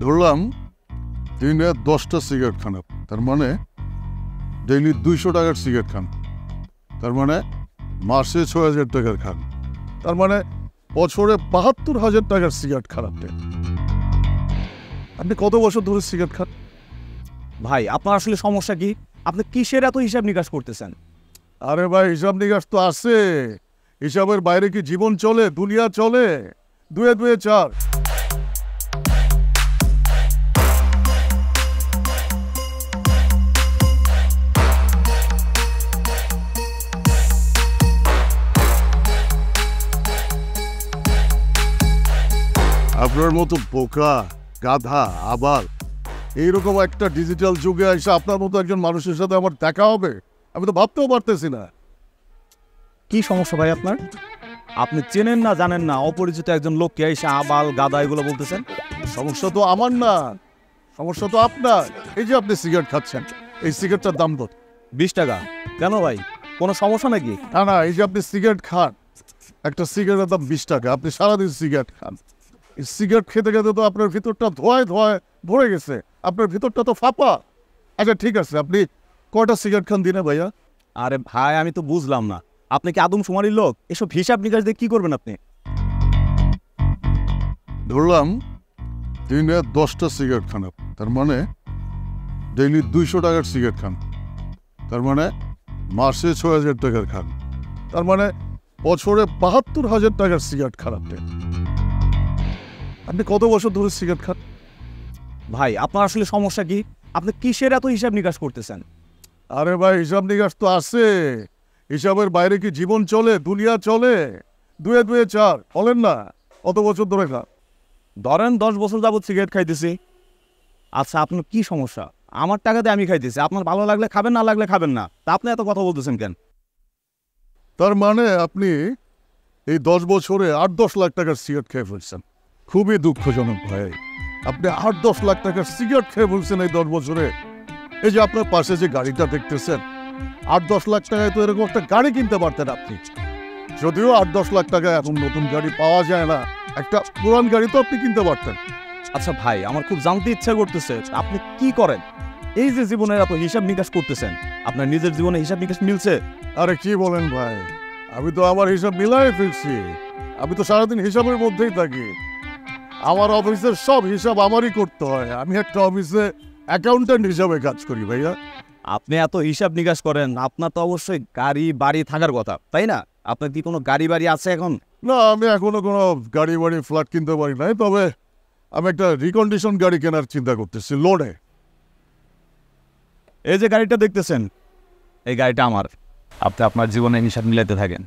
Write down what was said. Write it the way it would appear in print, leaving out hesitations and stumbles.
ধরলাম দিনে 10টা সিগারেট খান, তার মানে ডেইলি 200 টাকার সিগারেট খান, তার মানে মাসে 6,000 টাকার খান, তার মানে বছরে 72,000 টাকার সিগারেট খান। আপনি কত বছর ধরে সিগারেট খান? ভাই আপনার আসলে সমস্যা কি? আপনি কিসের এত হিসাব নিকাশ করতেছেন? আরে ভাই, হিসাব নিকাশ তো আছে, হিসাবের বাইরে কি জীবন চলে, দুনিয়া চলে? 2 2 4। আপনার মতো বোকা, গাধা, আবার এইরকম একটা ডিজিটাল যুগে এসে আপনার মতো একজন মানুষের সাথে আমার দেখা হবে, আমি তো ভাবতেও পারতেছি না। কি সমস্যা ভাই আপনার? আপনি চেনেন না জানেন না অপরিচিত একজন লোককে এসে আবাল গাদা এগুলো বলতেছেন? সমস্যা তো আমার না, সমস্যা তো আপনার। এই যে আপনি সিগারেট খাচ্ছেন, এই সিগারেটটার দাম কত? 20 টাকা। কেন ভাই, কোনো সমস্যা নাকি? না না, এই যে আপনি সিগারেট খান, একটা সিগারেটের দাম 20 টাকা, আপনি সারাদিন সিগারেট খান। এই সিগারেট খেতে খেতে তো আপনার ভিতরটা ধোঁয়ায় ধোঁয়ায় ভরে গেছে, আপনার ভিতরটা তো ফাঁপা। আচ্ছা ঠিক আছে, আপনি কয়টা সিগারেট খান দিনে ভাইয়া? আরে ভাই আমি তো বুঝলাম না, আপনি কি আদম শুমারির লোক? এসব হিসাব নিকাশ দিয়ে কি করবেন আপনি? ধরলাম দিনে 10টা সিগারেট খান, তার মানে ডেইলি 200 টাকার সিগারেট খান, তার মানে মাসে 6,000 টাকার খান, তার মানে বছরে 72,000 টাকার সিগারেট খান। আপনি কত বছর ধরে সিগারেট খান? ভাই আপনার আসলে সমস্যা কি? আপনি কিসের এত হিসাব নিকাশ করতেছেন? আরে ভাই, হিসাব নিকাশ তো আছে, হিসাবের বাইরে কি জীবন চলে, দুনিয়া চলে? 2 2 4 বলেন না, কত বছর ধরে খান? ধরেন 10 বছর যাবত সিগারেট খাইতেছি। আচ্ছা আপনার কি সমস্যা? আমার টাকাতে আমি খাইতেছি, আপনার ভালো লাগলে খাবেন, না লাগলে খাবেন না, তা আপনি এত কথা বলতেছেন কেন? তার মানে আপনি এই 10 বছরে 8-10 লাখ টাকার সিগারেট খেয়ে ফেলছেন। খুবই দুঃখজনক ভাই, আপনি 8-10 লাখ টাকার সিগারেট খেয়ে ফেলছেন এই 10 বছরে। এই যে আপনার পাশে যে গাড়িটা দেখতেছেন, 8-10 লাখ টাকায় তো এরকম একটা গাড়ি কিনতে পারতেন আপনি। যদিও 8-10 লাখ টাকায় এখন নতুন গাড়ি পাওয়া যায় না, একটা পুরান গাড়ি তো আপনি কিনতে পারতেন। আচ্ছা ভাই, আমার খুব জানতে ইচ্ছা করতেছে আপনি কি করেন? এই যে জীবনের এত হিসাব নিকাশ করতেছেন, আপনার নিজের জীবনে হিসাব নিকাশ মিলছে? আরে কি বলেন ভাই, আমি তো আমার হিসাব মিলাই ফেলছি। আমি তো সারাদিন হিসাবের মধ্যেই থাকি, আমার অফিসের সব হিসাব আমারই করতে হয়। আমি একটা অফিসে অ্যাকাউন্ট্যান্ট হিসাবে কাজ করি ভাইয়া। আপনি এত হিসাব নিকাশ করেন, আপনার তো অবশ্যই গাড়ি বাড়ি থাকার কথা, তাই না? আপনার কি কোনো গাড়ি বাড়ি আছে এখন? না, আমি এখনো কোনো গাড়ি বাড়ি ফ্ল্যাট কিনতে পারি নাই, তবে আমি একটা রিকন্ডিশন গাড়ি কেনার চিন্তা করতেছি, লোডে। এই যে গাড়িটা দেখতেছেন, এই গাড়িটা আমার। আপনি আপনার জীবনে হিসাব মিলাইতে থাকেন।